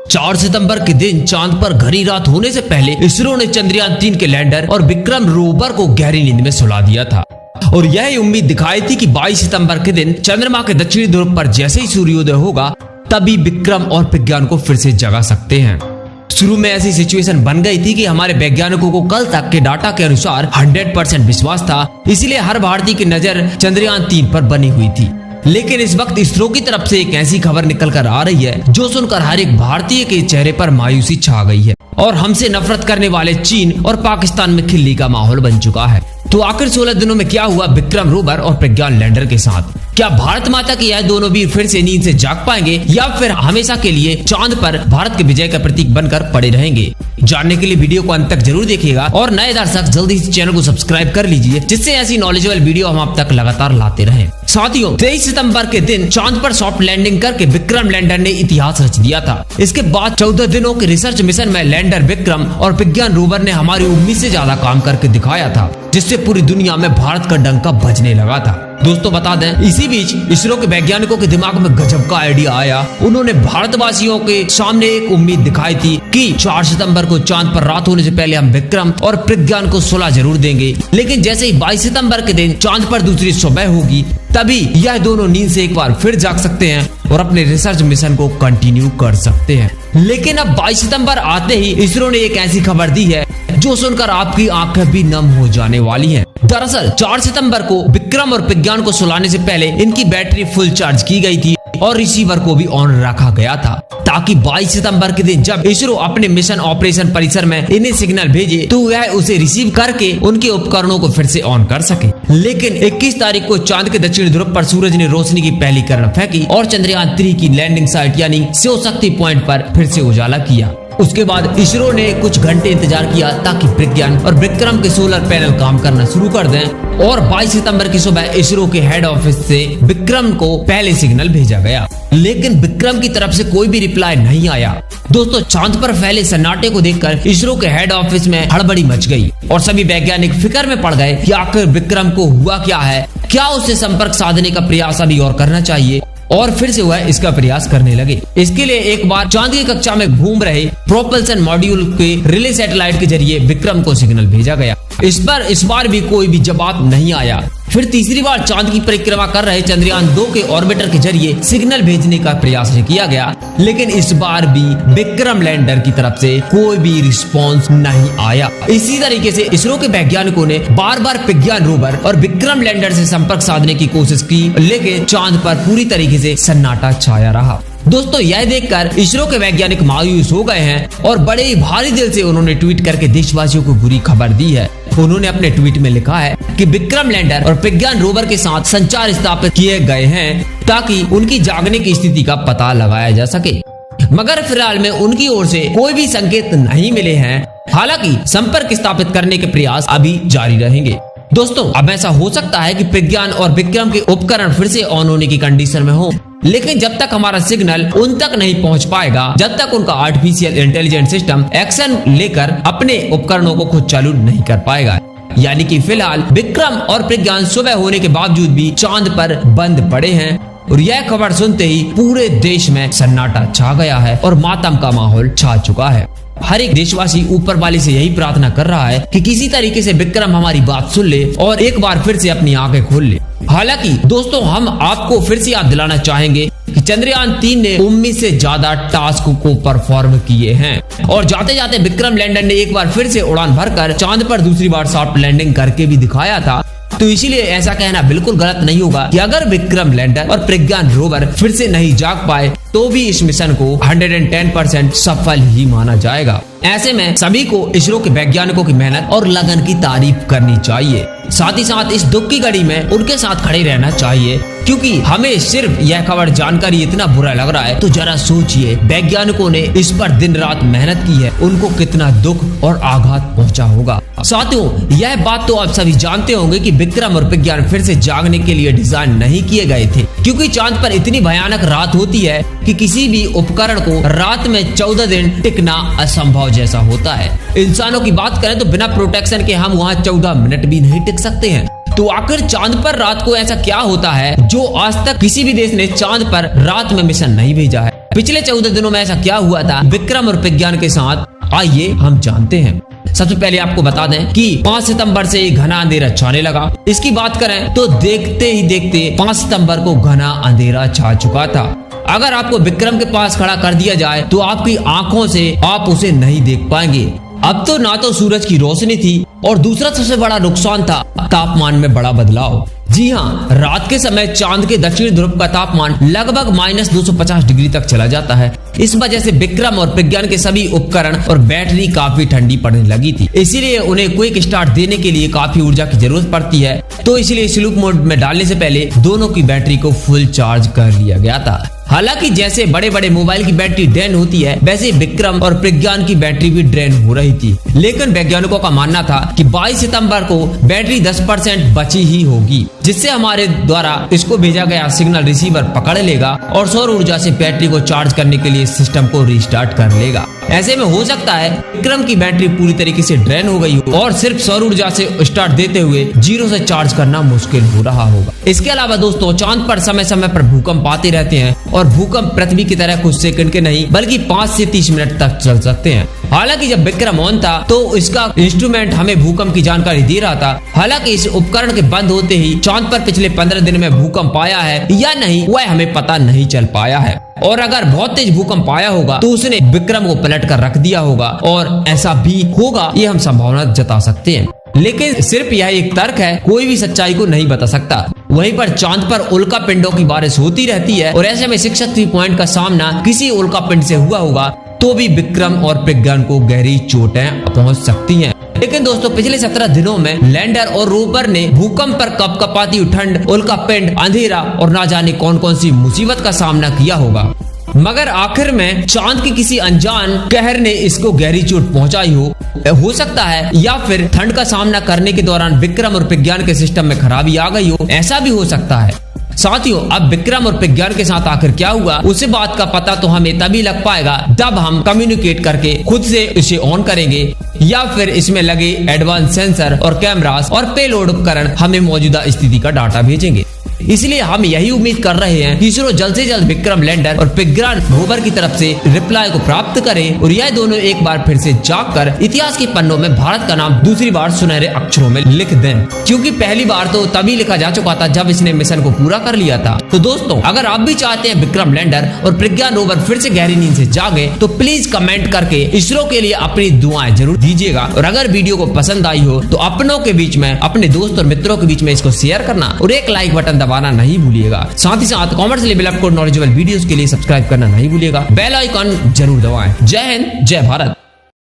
4 सितंबर के दिन चांद पर घनी रात होने से पहले इसरो ने चंद्रयान 3 के लैंडर और विक्रम रोवर को गहरी नींद में सुला दिया था और यह उम्मीद दिखाई थी कि 22 सितंबर के दिन चंद्रमा के दक्षिणी ध्रुव पर जैसे ही सूर्योदय होगा तभी विक्रम और प्रज्ञान को फिर से जगा सकते हैं। शुरू में ऐसी सिचुएशन बन गई थी कि हमारे वैज्ञानिकों को कल तक के डाटा के अनुसार 100% विश्वास था, इसलिए हर भारतीय की नजर चंद्रयान 3 पर बनी हुई थी। लेकिन इस वक्त इसरो की तरफ से एक ऐसी खबर निकल कर आ रही है जो सुनकर हर एक भारतीय के चेहरे पर मायूसी छा गई है और हमसे नफरत करने वाले चीन और पाकिस्तान में खिल्ली का माहौल बन चुका है। तो आखिर 16 दिनों में क्या हुआ विक्रम रोवर और प्रज्ञान लैंडर के साथ? क्या भारत माता की यह दोनों वीर फिर से नींद से जाग पाएंगे या फिर हमेशा के लिए चांद पर भारत के विजय का प्रतीक बनकर पड़े रहेंगे? जानने के लिए वीडियो को अंत तक जरूर देखिएगा और नए दर्शक जल्दी इस चैनल को सब्सक्राइब कर लीजिए जिससे ऐसी नॉलेजेबल वीडियो हम आप तक लगातार लाते रहें। साथियों, 23 सितंबर के दिन चांद पर सॉफ्ट लैंडिंग करके विक्रम लैंडर ने इतिहास रच दिया था। इसके बाद 14 दिनों के रिसर्च मिशन में लैंडर विक्रम और प्रज्ञान रोवर ने हमारी उम्मीद से ज्यादा काम करके दिखाया था, जिससे पूरी दुनिया में भारत का डंका बजने लगा था। दोस्तों बता दें, इसी बीच इसरो के वैज्ञानिकों के दिमाग में गजब का आइडिया आया। उन्होंने भारतवासियों के सामने एक उम्मीद दिखाई थी कि 4 सितंबर को चांद पर रात होने से पहले हम विक्रम और प्रज्ञान को सुला जरूर देंगे। लेकिन जैसे ही 22 सितंबर के दिन चांद पर दूसरी सुबह होगी तभी यह दोनों नींद से एक बार फिर जाग सकते हैं और अपने रिसर्च मिशन को कंटिन्यू कर सकते हैं। लेकिन अब 22 सितंबर आते ही इसरो ने एक ऐसी खबर दी है जो सुनकर आपकी आंखें भी नम हो जाने वाली हैं। दरअसल 4 सितंबर को विक्रम और प्रज्ञान को सुलाने से पहले इनकी बैटरी फुल चार्ज की गई थी और रिसीवर को भी ऑन रखा गया था ताकि 22 सितंबर के दिन जब इसरो अपने मिशन ऑपरेशन परिसर में इन्हें सिग्नल भेजे तो वह उसे रिसीव करके उनके उपकरणों को फिर से ऑन कर सके। लेकिन 21 तारीख को चांद के दक्षिणी ध्रुव पर सूरज ने रोशनी की पहली किरण फेंकी और चंद्रयान 3 की लैंडिंग साइट यानी शिव शक्ति पॉइंट पर फिर से उजाला किया। उसके बाद इसरो ने कुछ घंटे इंतजार किया ताकि प्रज्ञान और विक्रम के सोलर पैनल काम करना शुरू कर दें और 22 सितंबर की सुबह इसरो के हेड ऑफिस से विक्रम को पहले सिग्नल भेजा गया। लेकिन विक्रम की तरफ से कोई भी रिप्लाई नहीं आया। दोस्तों, चांद पर फैले सन्नाटे को देखकर इसरो के हेड ऑफिस में हड़बड़ी मच गई और सभी वैज्ञानिक फिक्र में पड़ गए कि आखिर विक्रम को हुआ क्या है, क्या उससे संपर्क साधने का प्रयास अभी और करना चाहिए। और फिर से वह इसका प्रयास करने लगे। इसके लिए एक बार चांद की कक्षा में घूम रहे प्रोपल्सन मॉड्यूल के रिले सैटेलाइट के जरिए विक्रम को सिग्नल भेजा गया। इस बार भी कोई भी जवाब नहीं आया। फिर तीसरी बार चांद की परिक्रमा कर रहे चंद्रयान 2 के ऑर्बिटर के जरिए सिग्नल भेजने का प्रयास किया गया, लेकिन इस बार भी विक्रम लैंडर की तरफ से कोई भी रिस्पांस नहीं आया। इसी तरीके से इसरो के वैज्ञानिकों ने बार बार प्रज्ञान रोवर और विक्रम लैंडर से संपर्क साधने की कोशिश की, लेकिन चांद पर पूरी तरीके से सन्नाटा छाया रहा। दोस्तों, यह देखकर इसरो के वैज्ञानिक मायूस हो गए हैं और बड़े ही भारी दिल से उन्होंने ट्वीट करके देशवासियों को बुरी खबर दी है। उन्होंने अपने ट्वीट में लिखा है कि विक्रम लैंडर और प्रज्ञान रोवर के साथ संचार स्थापित किए गए हैं ताकि उनकी जागने की स्थिति का पता लगाया जा सके, मगर फिलहाल में उनकी ओर से कोई भी संकेत नहीं मिले हैं। हालांकि संपर्क स्थापित करने के प्रयास अभी जारी रहेंगे। दोस्तों, अब ऐसा हो सकता है कि प्रज्ञान और विक्रम के उपकरण फिर से ऑन होने की कंडीशन में हो, लेकिन जब तक हमारा सिग्नल उन तक नहीं पहुंच पाएगा, जब तक उनका आर्टिफिशियल इंटेलिजेंस सिस्टम एक्शन लेकर अपने उपकरणों को खुद चालू नहीं कर पाएगा। यानी कि फिलहाल विक्रम और प्रज्ञान सुबह होने के बावजूद भी चांद पर बंद पड़े हैं और यह खबर सुनते ही पूरे देश में सन्नाटा छा गया है और मातम का माहौल छा चुका है। हर एक देशवासी ऊपर वाले से यही प्रार्थना कर रहा है कि किसी तरीके से विक्रम हमारी बात सुन ले और एक बार फिर से अपनी आंखें खोल ले। हालांकि दोस्तों, हम आपको फिर से याद दिलाना चाहेंगे कि चंद्रयान 3 ने उम्मीद से ज्यादा टास्क को परफॉर्म किए हैं और जाते जाते विक्रम लैंडर ने एक बार फिर से उड़ान भरकर चांद पर दूसरी बार सॉफ्ट लैंडिंग करके भी दिखाया था। तो इसीलिए ऐसा कहना बिल्कुल गलत नहीं होगा कि अगर विक्रम लैंडर और प्रज्ञान रोवर फिर से नहीं जाग पाए तो भी इस मिशन को 110% सफल ही माना जाएगा। ऐसे में सभी को इसरो के वैज्ञानिकों की मेहनत और लगन की तारीफ करनी चाहिए। साथ ही साथ इस दुख की घड़ी में उनके साथ खड़े रहना चाहिए, क्योंकि हमें सिर्फ यह खबर जानकर इतना बुरा लग रहा है तो जरा सोचिए, वैज्ञानिकों ने इस पर दिन रात मेहनत की है, उनको कितना दुख और आघात पहुंचा होगा। साथियों, यह बात तो आप सभी जानते होंगे कि विक्रम और प्रज्ञान फिर से जागने के लिए डिजाइन नहीं किए गए थे, क्योंकि चांद पर इतनी भयानक रात होती है कि किसी भी उपकरण को रात में 14 दिन टिकना असंभव जैसा होता है। इंसानों की बात करें तो बिना प्रोटेक्शन के हम वहाँ 14 मिनट भी नहीं टिक सकते हैं। तो आखिर चांद पर रात को ऐसा क्या होता है जो आज तक किसी भी देश ने चांद पर रात में मिशन नहीं भेजा है? पिछले 14 दिनों में ऐसा क्या हुआ था विक्रम और प्रज्ञान के साथ, आइए हम जानते हैं। सबसे पहले आपको बता दें कि 5 सितंबर से घना अंधेरा छाने लगा। इसकी बात करें तो देखते ही देखते 5 सितंबर को घना अंधेरा छा चुका था। अगर आपको विक्रम के पास खड़ा कर दिया जाए तो आपकी आंखों से आप उसे नहीं देख पाएंगे। अब तो ना तो सूरज की रोशनी थी और दूसरा सबसे बड़ा नुकसान था तापमान में बड़ा बदलाव। जी हाँ, रात के समय चांद के दक्षिण ध्रुव का तापमान लगभग -250 डिग्री तक चला जाता है। इस वजह से विक्रम और प्रज्ञान के सभी उपकरण और बैटरी काफी ठंडी पड़ने लगी थी। इसीलिए उन्हें क्विक स्टार्ट देने के लिए काफी ऊर्जा की जरूरत पड़ती है। तो इसलिए स्लीप मोड में डालने से पहले दोनों की बैटरी को फुल चार्ज कर लिया गया था। हालांकि जैसे बड़े बड़े मोबाइल की बैटरी ड्रेन होती है, वैसे विक्रम और प्रज्ञान की बैटरी भी ड्रेन हो रही थी। लेकिन वैज्ञानिकों का मानना था कि 22 सितंबर को बैटरी 10% बची ही होगी, जिससे हमारे द्वारा इसको भेजा गया सिग्नल रिसीवर पकड़ लेगा और सौर ऊर्जा से बैटरी को चार्ज करने के लिए सिस्टम को रिस्टार्ट कर लेगा। ऐसे में हो सकता है विक्रम की बैटरी पूरी तरीके से ड्रेन हो गई हो और सिर्फ सौर ऊर्जा से स्टार्ट देते हुए 0 से चार्ज करना मुश्किल हो रहा होगा। इसके अलावा दोस्तों, चांद पर समय समय पर भूकंप आते रहते हैं और भूकंप पृथ्वी की तरह कुछ सेकंड के नहीं बल्कि 5 से 30 मिनट तक चल सकते हैं। हालांकि जब विक्रम ऑन था तो इसका इंस्ट्रूमेंट हमें भूकंप की जानकारी दे रहा था। हालांकि इस उपकरण के बंद होते ही चांद पर पिछले 15 दिन में भूकंप आया है या नहीं, वह हमें पता नहीं चल पाया है। और अगर बहुत तेज भूकंप आया होगा तो उसने विक्रम को पलट कर रख दिया होगा, और ऐसा भी होगा ये हम संभावना जता सकते हैं। लेकिन सिर्फ यह एक तर्क है, कोई भी सच्चाई को नहीं बता सकता। वहीं पर चांद पर उल्का पिंडों की बारिश होती रहती है और ऐसे में 6 पॉइंट का सामना किसी उल्का पिंड से हुआ होगा तो भी विक्रम और प्रज्ञान को गहरी चोटें पहुंच सकती हैं। लेकिन दोस्तों, पिछले 17 दिनों में लैंडर और रोवर ने भूकंप पर कपकपाती ठंड, उल्का पिंड, अंधेरा और ना जाने कौन कौन सी मुसीबत का सामना किया होगा, मगर आखिर में चांद के किसी अनजान कहर ने इसको गहरी चोट पहुंचाई हो सकता है, या फिर ठंड का सामना करने के दौरान विक्रम और प्रज्ञान के सिस्टम में खराबी आ गई हो, ऐसा भी हो सकता है। साथियों, अब विक्रम और प्रज्ञान के साथ आखिर क्या हुआ, उस बात का पता तो हमें तभी लग पाएगा जब हम कम्युनिकेट करके खुद से इसे ऑन करेंगे या फिर इसमें लगे एडवांस सेंसर और कैमरास और पेलोड उपकरण हमें मौजूदा स्थिति का डाटा भेजेंगे। इसलिए हम यही उम्मीद कर रहे हैं कि इसरो जल्द से जल्द विक्रम लैंडर और प्रज्ञान रोवर की तरफ से रिप्लाई को प्राप्त करे और यह दोनों एक बार फिर से जागकर इतिहास के पन्नों में भारत का नाम दूसरी बार सुनहरे अक्षरों में लिख दें, क्योंकि पहली बार तो तभी लिखा जा चुका था जब इसने मिशन को पूरा कर लिया था। तो दोस्तों, अगर आप भी चाहते हैं विक्रम लैंडर और प्रज्ञान रोवर फिर से गहरी नींद से जागे तो प्लीज कमेंट करके इसरो के लिए अपनी दुआएं जरूर दीजिएगा। और अगर वीडियो को पसंद आई हो तो अपनों के बीच में, अपने दोस्त और मित्रों के बीच में इसको शेयर करना और एक लाइक बटन दबाना नहीं भूलिएगा। साथ ही साथ कॉमर्स लेवल अप को नॉलेजेबल वीडियोस के लिए सब्सक्राइब करना नहीं भूलिएगा। बेल आइकॉन जरूर दबाएं। जय हिंद, जय भारत।